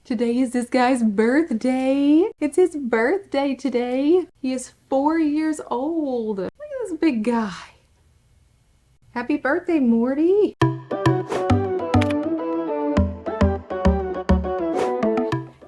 Today is this guy's birthday. It's his birthday today. He is 4 years old. Look at this big guy. Happy birthday, Morty.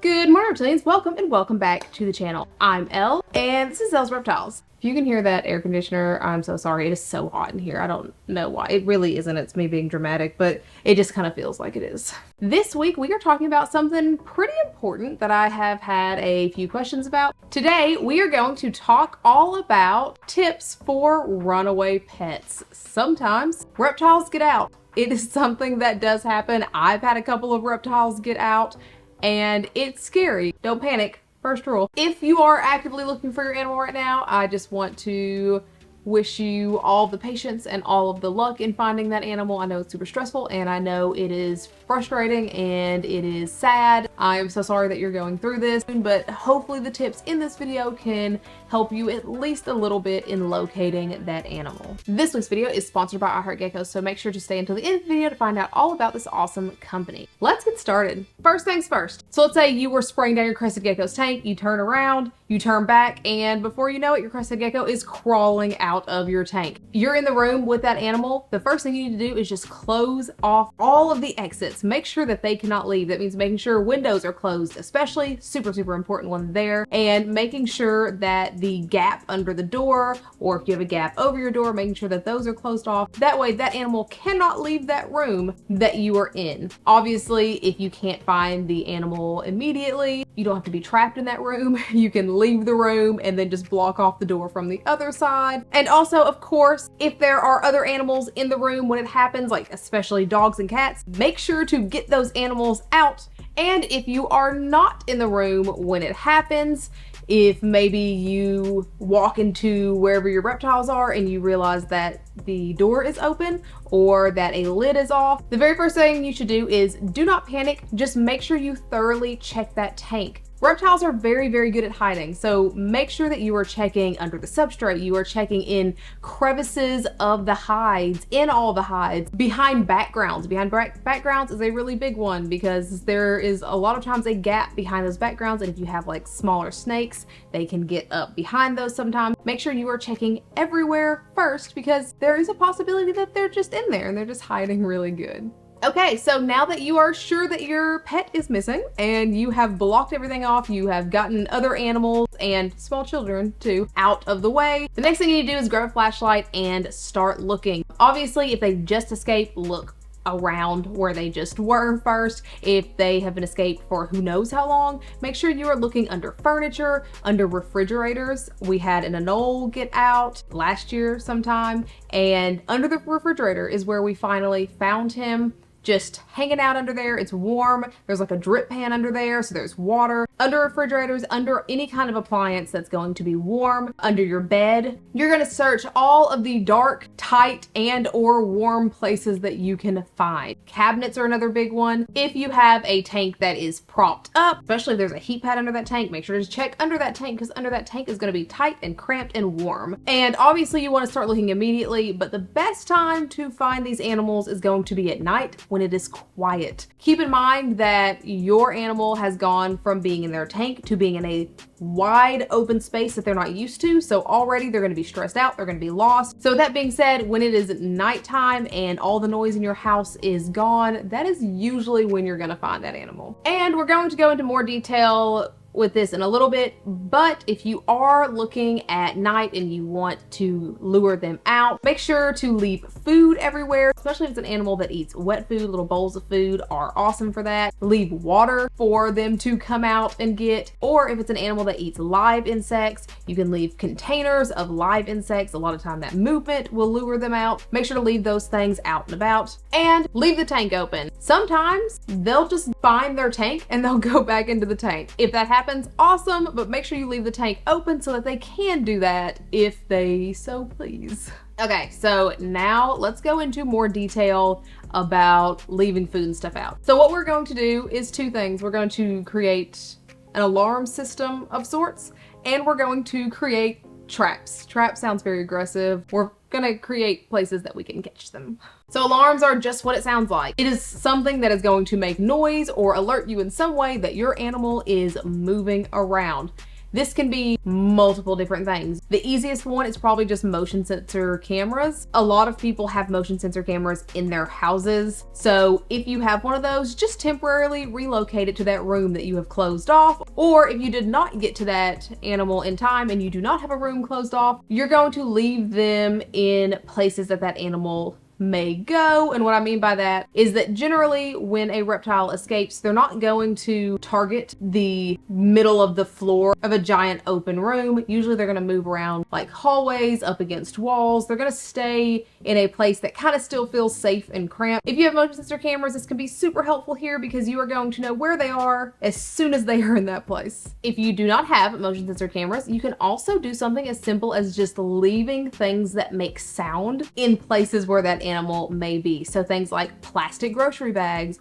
Good morning, Reptilians. Welcome and welcome back to the channel. I'm Elle, and this is Elle's Reptiles. If you can hear that air conditioner, I'm so sorry. It is so hot in here. I don't know why. It really isn't. It's me being dramatic, but it just kind of feels like it is. This week, we are talking about something pretty important that I have had a few questions about. Today, we are going to talk all about tips for runaway pets. Sometimes reptiles get out. It is something that does happen. I've had a couple of reptiles get out, and it's scary. Don't panic. First rule, if you are actively looking for your animal right now, I just want to wish you all the patience and all of the luck in finding that animal. I know it's super stressful and I know it is frustrating and it is sad. I am so sorry that you're going through this, but hopefully the tips in this video can help you at least a little bit in locating that animal. This week's video is sponsored by iHeartGeckos, so make sure to stay until the end of the video to find out all about this awesome company. Let's get started. First things first. So let's say you were spraying down your crested gecko's tank, you turn around, you turn back, and before you know it, your crested gecko is crawling out of your tank. You're in the room with that animal. The first thing you need to do is just close off all of the exits. Make sure that they cannot leave. That means making sure windows are closed, especially super important one there, and making sure that the gap under the door, or if you have a gap over your door, making sure that those are closed off. That way that animal cannot leave that room that you are in. Obviously, if you can't find the animal immediately, you don't have to be trapped in that room. You can leave the room and then just block off the door from the other side. And also, of course, if there are other animals in the room when it happens, like especially dogs and cats, make sure to get those animals out. And if you are not in the room when it happens, if maybe you walk into wherever your reptiles are and you realize that the door is open or that a lid is off, the very first thing you should do is do not panic. Just make sure you thoroughly check that tank. Reptiles are very good at hiding, so make sure that you are checking under the substrate, you are checking in crevices of the hides, in all the hides, behind backgrounds. Backgrounds is a really big one because there is a lot of times a gap behind those backgrounds, and if you have like smaller snakes, they can get up behind those sometimes. Make sure you are checking everywhere first because there is a possibility that they're just in there and they're just hiding really good. Okay, so now that you are sure that your pet is missing and you have blocked everything off, you have gotten other animals and small children too out of the way, the next thing you need to do is grab a flashlight and start looking. Obviously, if they just escaped, look around where they just were first. If they have been escaped for who knows how long, make sure you are looking under furniture, under refrigerators. We had an anole get out last year sometime, and under the refrigerator is where we finally found him. Just hanging out under there. It's warm. There's like a drip pan under there, so there's water. Under refrigerators, under any kind of appliance that's going to be warm, under your bed. You're gonna search all of the dark, tight, and or warm places that you can find. Cabinets are another big one. If you have a tank that is propped up, especially if there's a heat pad under that tank, make sure to check under that tank because under that tank is gonna be tight and cramped and warm. And obviously you wanna start looking immediately, but the best time to find these animals is going to be at night when it is quiet. Keep in mind that your animal has gone from being in their tank to being in a wide open space that they're not used to. So already they're going to be stressed out. They're going to be lost. So that being said, when it is nighttime and all the noise in your house is gone, that is usually when you're going to find that animal. And we're going to go into more detail with this in a little bit, but if you are looking at night and you want to lure them out, make sure to leave food everywhere, especially if it's an animal that eats wet food. Little bowls of food are awesome for that. Leave water for them to come out and get, or if it's an animal that eats live insects, you can leave containers of live insects. A lot of time that movement will lure them out. Make sure to leave those things out and about, and leave the tank open. Sometimes they'll just find their tank and they'll go back into the tank. If that happens, awesome, but make sure you leave the tank open so that they can do that if they so please. Okay, so now let's go into more detail about leaving food and stuff out. So what we're going to do is two things. We're going to create an alarm system of sorts, and we're going to create traps. Trap sounds very aggressive. We're gonna create places that we can catch them. So alarms are just what it sounds like. It is something that is going to make noise or alert you in some way that your animal is moving around. This can be multiple different things. The easiest one is probably just motion sensor cameras. A lot of people have motion sensor cameras in their houses. So if you have one of those, just temporarily relocate it to that room that you have closed off. Or if you did not get to that animal in time and you do not have a room closed off, you're going to leave them in places that that animal may go. And what I mean by that is that generally when a reptile escapes, they're not going to target the middle of the floor of a giant open room. Usually they're going to move around like hallways, up against walls. They're going to stay in a place that kind of still feels safe and cramped. If you have motion sensor cameras, this can be super helpful here because you are going to know where they are as soon as they are in that place. If you do not have motion sensor cameras, you can also do something as simple as just leaving things that make sound in places where that animal may be. So things like plastic grocery bags,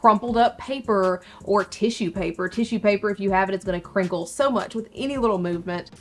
crumpled up paper, or tissue paper. Tissue paper, if you have it, it's going to crinkle so much with any little movement.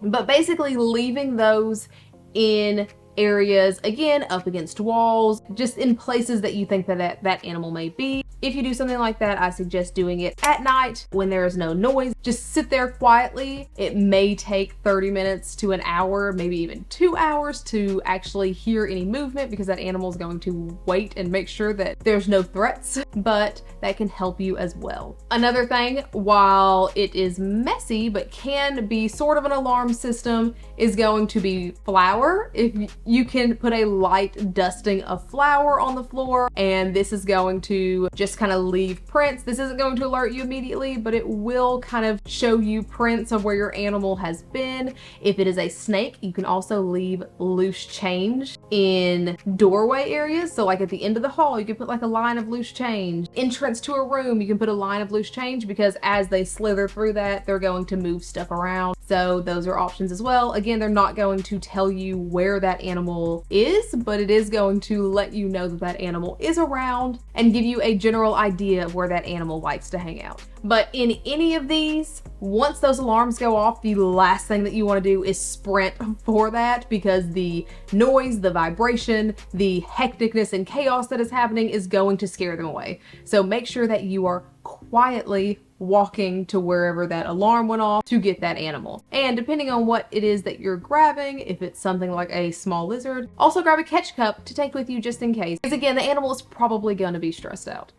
But basically leaving those in areas, again, up against walls, just in places that you think that that animal may be. If you do something like that, I suggest doing it at night when there is no noise. Just sit there quietly. It may take 30 minutes to an hour, maybe even 2 hours to actually hear any movement because that animal is going to wait and make sure that there's no threats, but that can help you as well. Another thing, while it is messy but can be sort of an alarm system, is going to be flour. If you can put a light dusting of flour on the floor, and this is going to just kind of leave prints. This isn't going to alert you immediately, but it will kind of show you prints of where your animal has been. If it is a snake, you can also leave loose change in doorway areas. So like at the end of the hall, you can put like a line of loose change. Entrance to a room, you can put a line of loose change because as they slither through that, they're going to move stuff around. So those are options as well. Again, they're not going to tell you where that animal is, but it is going to let you know that that animal is around and give you a general idea of where that animal likes to hang out. But in any of these, once those alarms go off, the last thing that you want to do is sprint for that because the noise, the vibration, the hecticness and chaos that is happening is going to scare them away. So make sure that you are quietly walking to wherever that alarm went off to get that animal. And depending on what it is that you're grabbing, if it's something like a small lizard, also grab a catch cup to take with you just in case. Because again, the animal is probably going to be stressed out.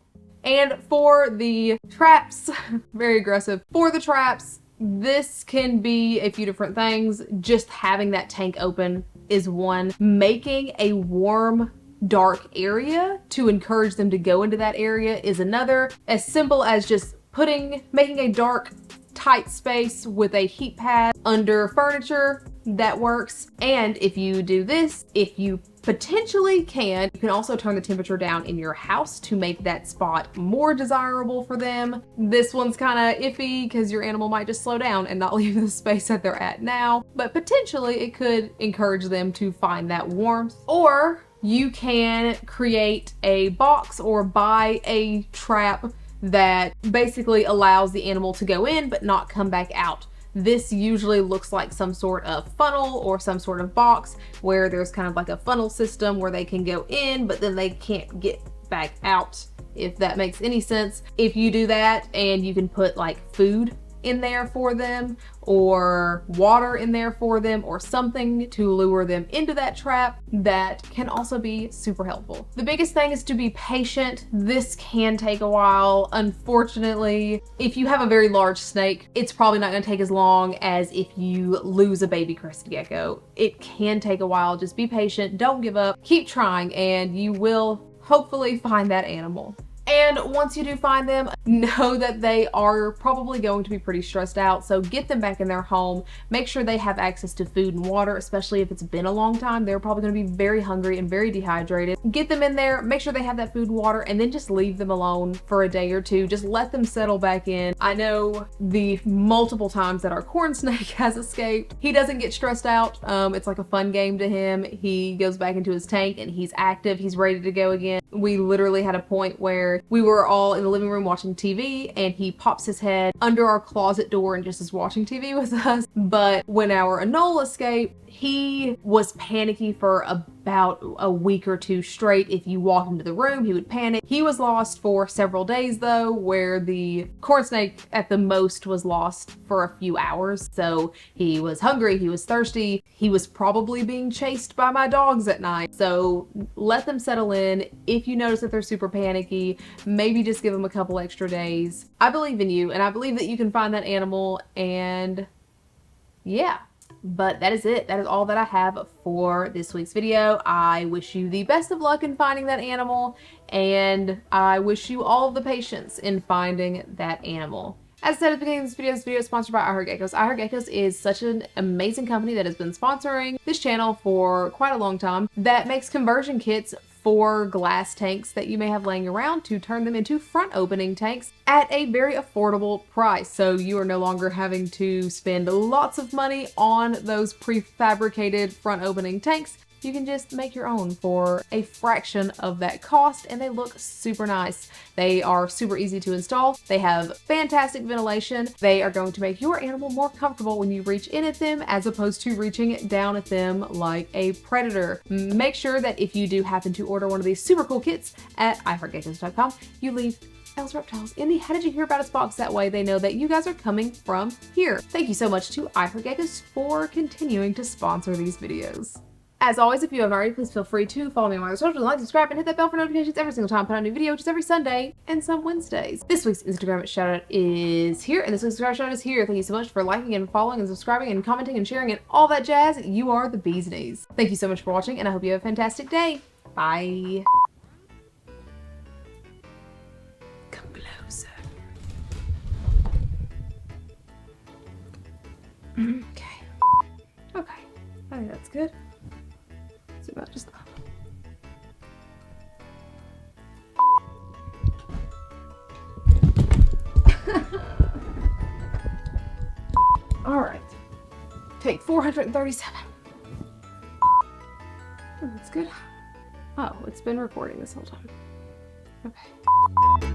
And for the traps, very aggressive. For the traps, this can be a few different things. Just having that tank open is one. Making a warm, dark area to encourage them to go into that area is another. As simple as just making a dark, tight space with a heat pad under furniture, that works. And if you do this, if you potentially can, you can also turn the temperature down in your house to make that spot more desirable for them. This one's kind of iffy because your animal might just slow down and not leave the space that they're at now, but potentially it could encourage them to find that warmth. Or you can create a box or buy a trap that basically allows the animal to go in but not come back out. This usually looks like some sort of funnel or some sort of box where there's kind of like a funnel system where they can go in but then they can't get back out, if that makes any sense. If you do that and you can put like food in there for them or water in there for them or something to lure them into that trap, that can also be super helpful. The biggest thing is to be patient. This can take a while. Unfortunately, if you have a very large snake, it's probably not going to take as long as if you lose a baby crested gecko. It can take a while. Just be patient. Don't give up. Keep trying and you will hopefully find that animal. And once you do find them, know that they are probably going to be pretty stressed out. So get them back in their home. Make sure they have access to food and water, especially if it's been a long time. They're probably going to be very hungry and very dehydrated. Get them in there, make sure they have that food and water, and then just leave them alone for a day or two. Just let them settle back in. I know the multiple times that our corn snake has escaped. He doesn't get stressed out. It's like a fun game to him. He goes back into his tank and he's active. He's ready to go again. We literally had a point where where we were all in the living room watching TV and he pops his head under our closet door and just is watching TV with us. But when our Anole escaped, he was panicky for about a week or two straight. If you walked into the room, he would panic. He was lost for several days though, where the corn snake at the most was lost for a few hours. So he was hungry, he was thirsty, he was probably being chased by my dogs at night. So let them settle in. If you notice that they're super panicky, maybe just give them a couple extra days. I believe in you and I believe that you can find that animal, and yeah. But that is it. That is all that I have for this week's video. I wish you the best of luck in finding that animal, and I wish you all of the patience in finding that animal. As I said at the beginning of this video is sponsored by I Heart Geckos. I Heart Geckos is such an amazing company that has been sponsoring this channel for quite a long time, that makes conversion kits for glass tanks that you may have laying around to turn them into front opening tanks at a very affordable price. So you are no longer having to spend lots of money on those prefabricated front opening tanks. You can just make your own for a fraction of that cost, and they look super nice. They are super easy to install. They have fantastic ventilation. They are going to make your animal more comfortable when you reach in at them as opposed to reaching down at them like a predator. Make sure that if you do happen to order one of these super cool kits at iheartgeckos.com, you leave Elle's Reptiles in the How Did You Hear About Us box. That way they know that you guys are coming from here. Thank you so much to I Heart Geckos for continuing to sponsor these videos. As always, if you haven't already, please feel free to follow me on my other socials, like, subscribe, and hit that bell for notifications every single time I put out a new video, which is every Sunday and some Wednesdays. This week's Instagram shoutout is here, and this week's Instagram shoutout is here. Thank you so much for liking and following and subscribing and commenting and sharing and all that jazz. You are the bee's knees. Thank you so much for watching, and I hope you have a fantastic day. Bye. Come closer. Okay. Okay. I think that's good. About just all right, take 437. Oh, that's good. Oh, it's been recording this whole time. Okay.